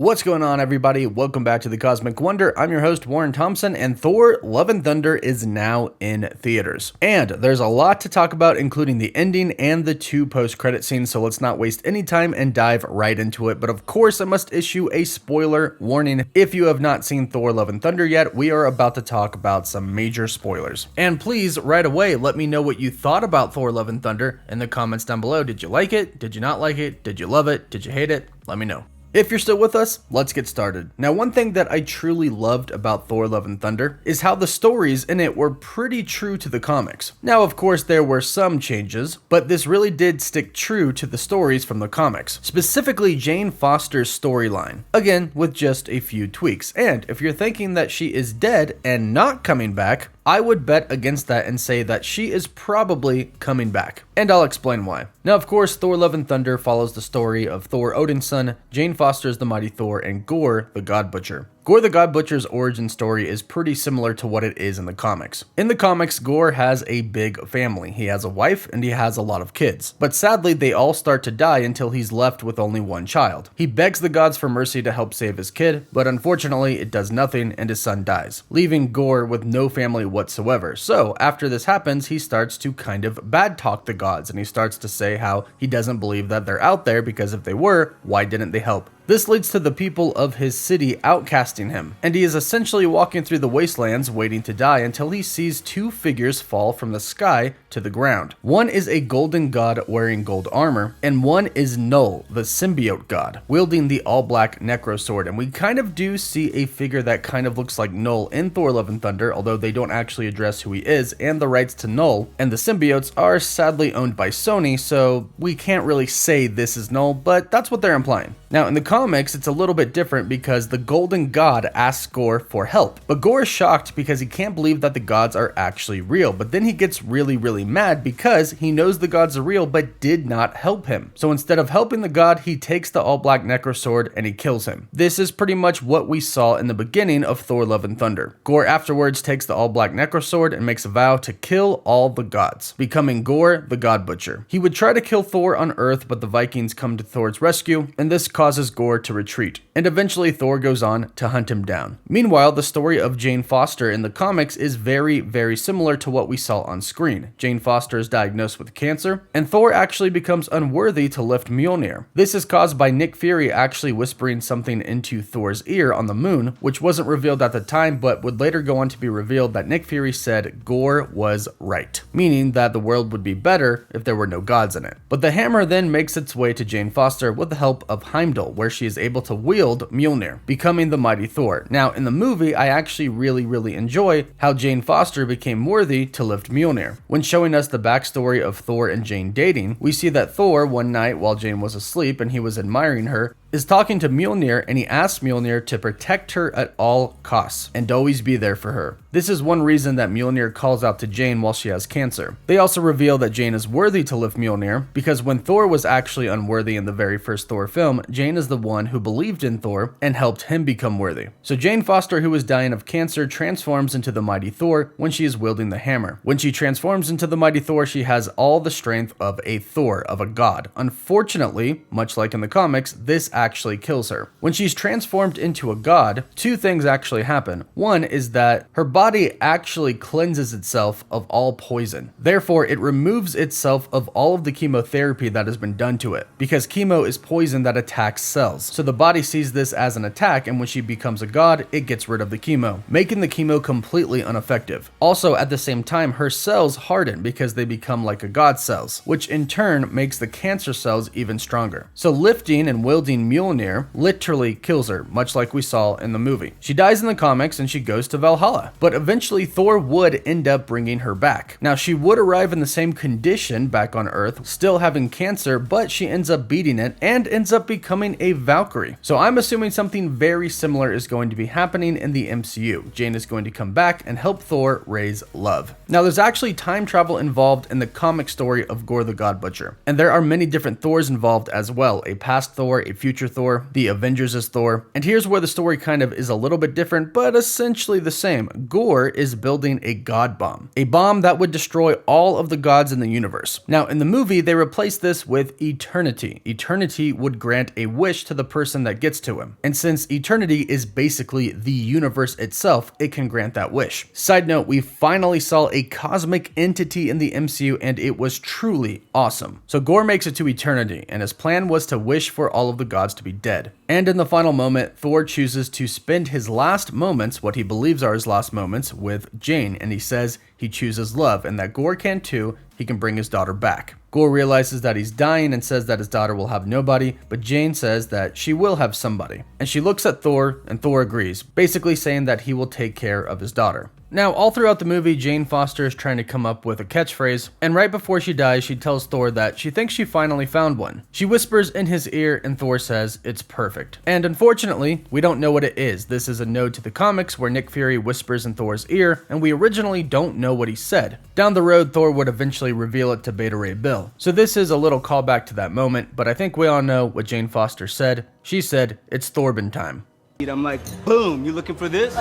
What's going on, everybody? Welcome back to the Cosmic Wonder. I'm your host, Warren Thompson, and Thor Love and Thunder is now in theaters. And there's a lot to talk about, including the ending and the two post-credit scenes, so let's not waste any time and dive right into it. But of course, I must issue a spoiler warning. If you have not seen Thor Love and Thunder yet, we are about to talk about some major spoilers. And please, right away, let me know what you thought about Thor Love and Thunder in the comments down below. Did you like it? Did you not like it? Did you love it? Did you hate it? Let me know. If you're still with us, let's get started. Now, one thing that I truly loved about Thor Love and Thunder is how the stories in it were pretty true to the comics. Now, of course, there were some changes, but this really did stick true to the stories from the comics, specifically Jane Foster's storyline, again, with just a few tweaks. And if you're thinking that she is dead and not coming back, I would bet against that and say that she is probably coming back. And I'll explain why. Now, of course, Thor Love and Thunder follows the story of Thor Odin's son, Jane Foster's the Mighty Thor, and Gorr, the God Butcher. Gorr the God Butcher's origin story is pretty similar to what it is in the comics. In the comics, Gorr has a big family. He has a wife and he has a lot of kids. But sadly, they all start to die until he's left with only one child. He begs the gods for mercy to help save his kid, but unfortunately, it does nothing and his son dies, leaving Gorr with no family whatsoever. So after this happens, he starts to kind of bad talk the gods and he starts to say how he doesn't believe that they're out there because if they were, why didn't they help? This leads to the people of his city outcasting him, and he is essentially walking through the wastelands waiting to die until he sees two figures fall from the sky to the ground. One is a golden god wearing gold armor, and one is Null, the symbiote god, wielding the all-black necro sword, and we kind of do see a figure that kind of looks like Null in Thor Love and Thunder, although they don't actually address who he is, and the rights to Null and the symbiotes are sadly owned by Sony, so we can't really say this is Null, but that's what they're implying. Now, in the comics, it's a little bit different because the Golden God asks Gorr for help, but Gorr is shocked because he can't believe that the gods are actually real, but then he gets really mad because he knows the gods are real but did not help him. So instead of helping the god, he takes the all-black necro sword and he kills him. This is pretty much what we saw in the beginning of Thor Love and Thunder. Gorr afterwards takes the all-black necro sword and makes a vow to kill all the gods, becoming Gorr the God Butcher. He would try to kill Thor on Earth, but the Vikings come to Thor's rescue, and this causes Gorr to retreat, and eventually Thor goes on to hunt him down. Meanwhile, the story of Jane Foster in the comics is very similar to what we saw on screen. Jane Foster is diagnosed with cancer, and Thor actually becomes unworthy to lift Mjolnir. This is caused by Nick Fury actually whispering something into Thor's ear on the moon, which wasn't revealed at the time, but would later go on to be revealed that Nick Fury said Gorr was right, meaning that the world would be better if there were no gods in it. But the hammer then makes its way to Jane Foster with the help of Heimdall, where she is able to wield Mjolnir, becoming the Mighty Thor. Now, in the movie, I actually really enjoy how Jane Foster became worthy to lift Mjolnir. When showing us the backstory of Thor and Jane dating, we see that Thor, one night while Jane was asleep and he was admiring her, is talking to Mjolnir and he asks Mjolnir to protect her at all costs and always be there for her. This is one reason that Mjolnir calls out to Jane while she has cancer. They also reveal that Jane is worthy to lift Mjolnir because when Thor was actually unworthy in the very first Thor film, Jane is the one who believed in Thor and helped him become worthy. So Jane Foster, who is dying of cancer, transforms into the Mighty Thor when she is wielding the hammer. When she transforms into the Mighty Thor, she has all the strength of a Thor, of a god. Unfortunately, much like in the comics, this actually kills her. When she's transformed into a god, two things actually happen. One is that her body actually cleanses itself of all poison. Therefore, it removes itself of all of the chemotherapy that has been done to it, because chemo is poison that attacks cells. So the body sees this as an attack, and when she becomes a god, it gets rid of the chemo, making the chemo completely ineffective. Also, at the same time, her cells harden because they become like a god's cells, which in turn makes the cancer cells even stronger. So lifting and wielding Mjolnir literally kills her, much like we saw in the movie. She dies in the comics and she goes to Valhalla, but eventually Thor would end up bringing her back. Now, she would arrive in the same condition back on Earth, still having cancer, but she ends up beating it and ends up becoming a Valkyrie. So I'm assuming something very similar is going to be happening in the MCU. Jane is going to come back and help Thor raise love. Now, there's actually time travel involved in the comic story of Gorr the God Butcher, and there are many different Thors involved as well, a past Thor, a future Thor, the Avengers as Thor, and here's where the story kind of is a little bit different, but essentially the same. Gorr Gorr is building a god bomb, a bomb that would destroy all of the gods in the universe. Now, in the movie, they replaced this with eternity. Eternity would grant a wish to the person that gets to him. And since eternity is basically the universe itself, it can grant that wish. Side note, we finally saw a cosmic entity in the MCU and it was truly awesome. So Gorr makes it to eternity and his plan was to wish for all of the gods to be dead. And in the final moment, Thor chooses to spend his last moments, what he believes are his last moments, with Jane, and he says he chooses love and that Gorr can too. He can bring his daughter back. Gorr realizes that he's dying and says that his daughter will have nobody, but Jane says that she will have somebody. And she looks at Thor and Thor agrees, basically saying that he will take care of his daughter. Now, all throughout the movie, Jane Foster is trying to come up with a catchphrase, and right before she dies, she tells Thor that she thinks she finally found one. She whispers in his ear, and Thor says, "It's perfect." And unfortunately, we don't know what it is. This is a nod to the comics where Nick Fury whispers in Thor's ear, and we originally don't know what he said. Down the road, Thor would eventually reveal it to Beta Ray Bill. So this is a little callback to that moment, but I think we all know what Jane Foster said. She said, "It's Thorbin time." I'm like, boom, you looking for this?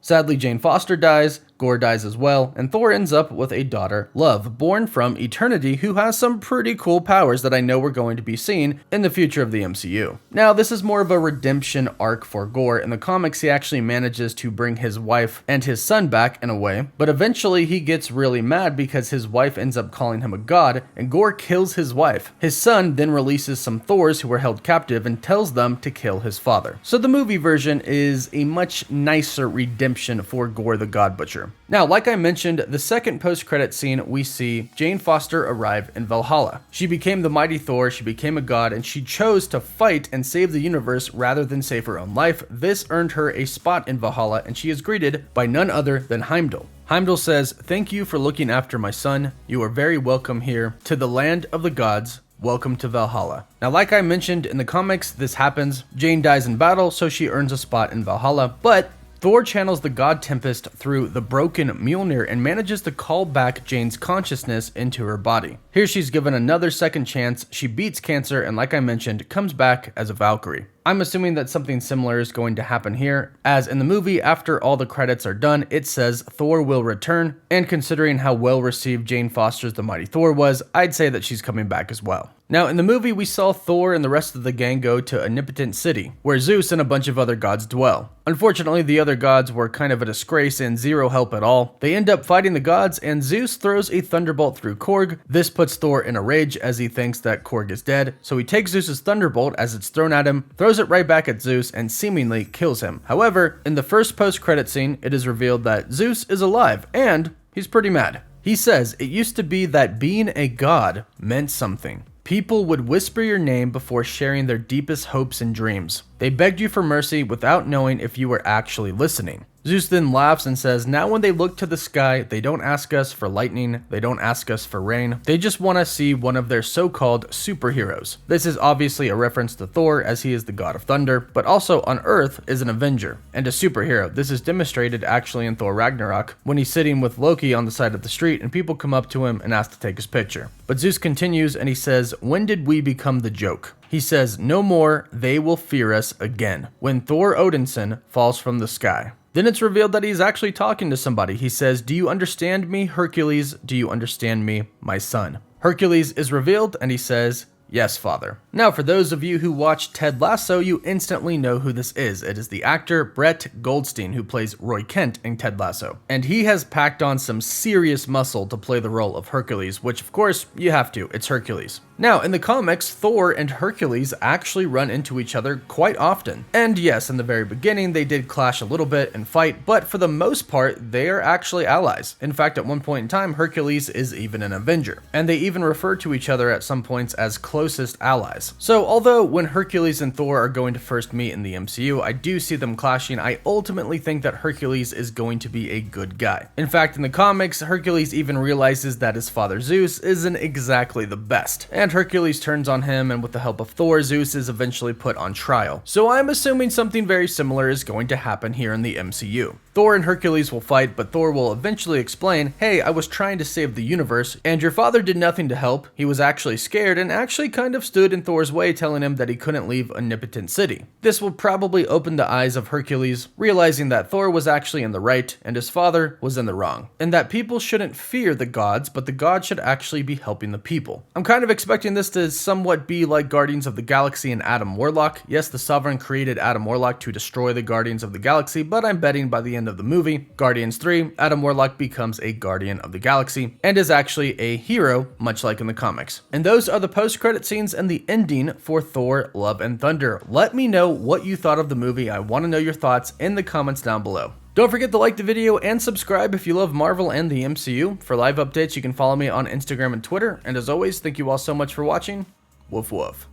Sadly, Jane Foster dies, Gorr dies as well, and Thor ends up with a daughter, Love, born from Eternity, who has some pretty cool powers that I know we're going to be seeing in the future of the MCU. Now, this is more of a redemption arc for Gorr. In the comics, he actually manages to bring his wife and his son back in a way, but eventually he gets really mad because his wife ends up calling him a god, and Gorr kills his wife. His son then releases some Thors who were held captive and tells them to kill his father. So the movie version is a much nicer redemption for Gorr the God Butcher. Now, like I mentioned, the second post-credit scene, we see Jane Foster arrive in Valhalla. She became the mighty Thor, she became a god, and she chose to fight and save the universe rather than save her own life. This earned her a spot in Valhalla, and she is greeted by none other than Heimdall. Heimdall says, "Thank you for looking after my son. You are very welcome here to the land of the gods. Welcome to Valhalla." Now, like I mentioned in the comics, this happens. Jane dies in battle, so she earns a spot in Valhalla, but Thor channels the god Tempest through the broken Mjolnir and manages to call back Jane's consciousness into her body. Here she's given another second chance, she beats cancer, and like I mentioned, comes back as a Valkyrie. I'm assuming that something similar is going to happen here, as in the movie, after all the credits are done, it says Thor will return, and considering how well received Jane Foster's The Mighty Thor was, I'd say that she's coming back as well. Now, in the movie, we saw Thor and the rest of the gang go to Omnipotent City, where Zeus and a bunch of other gods dwell. Unfortunately, the other gods were kind of a disgrace and zero help at all. They end up fighting the gods, and Zeus throws a thunderbolt through Korg. This puts Thor in a rage as he thinks that Korg is dead, so he takes Zeus's thunderbolt as it's thrown at him, throws it right back at Zeus, and seemingly kills him. However, in the first post-credit scene, it is revealed that Zeus is alive, and he's pretty mad. He says, "It used to be that being a god meant something. People would whisper your name before sharing their deepest hopes and dreams. They begged you for mercy without knowing if you were actually listening." Zeus then laughs and says, "Now when they look to the sky, they don't ask us for lightning, they don't ask us for rain, they just want to see one of their so-called superheroes." This is obviously a reference to Thor, as he is the god of thunder, but also on Earth is an Avenger and a superhero. This is demonstrated actually in Thor Ragnarok, when he's sitting with Loki on the side of the street and people come up to him and ask to take his picture. But Zeus continues and he says, "When did we become the joke?" He says, "No more, they will fear us again, when Thor Odinson falls from the sky." Then it's revealed that he's actually talking to somebody. He says, "Do you understand me, Hercules? Do you understand me, my son?" Hercules is revealed and he says, "Yes, father." Now, for those of you who watched Ted Lasso, you instantly know who this is. It is the actor Brett Goldstein, who plays Roy Kent in Ted Lasso. And he has packed on some serious muscle to play the role of Hercules, which of course, you have to, it's Hercules. Now, in the comics, Thor and Hercules actually run into each other quite often. And yes, in the very beginning, they did clash a little bit and fight, but for the most part, they are actually allies. In fact, at one point in time, Hercules is even an Avenger. And they even refer to each other at some points as closest allies. So although when Hercules and Thor are going to first meet in the MCU, I do see them clashing, I ultimately think that Hercules is going to be a good guy. In fact, in the comics, Hercules even realizes that his father Zeus isn't exactly the best. And Hercules turns on him, and with the help of Thor, Zeus is eventually put on trial. So I'm assuming something very similar is going to happen here in the MCU. Thor and Hercules will fight, but Thor will eventually explain, hey, I was trying to save the universe, and your father did nothing to help. He was actually scared and actually kind of stood in Thor's way, telling him that he couldn't leave Omnipotent City. This will probably open the eyes of Hercules, realizing that Thor was actually in the right and his father was in the wrong, and that people shouldn't fear the gods, but the gods should actually be helping the people. I'm kind of expecting this to somewhat be like Guardians of the Galaxy and Adam Warlock. Yes, the Sovereign created Adam Warlock to destroy the Guardians of the Galaxy, but I'm betting by the end of the movie, Guardians 3, Adam Warlock becomes a Guardian of the Galaxy and is actually a hero, much like in the comics. And those are the post-credit scenes and the ending for Thor Love and Thunder. Let me know what you thought of the movie. I want to know your thoughts in the comments down below. Don't forget to like the video and subscribe if you love Marvel and the MCU. For live updates, you can follow me on Instagram and Twitter. And as always, thank you all so much for watching. Woof woof.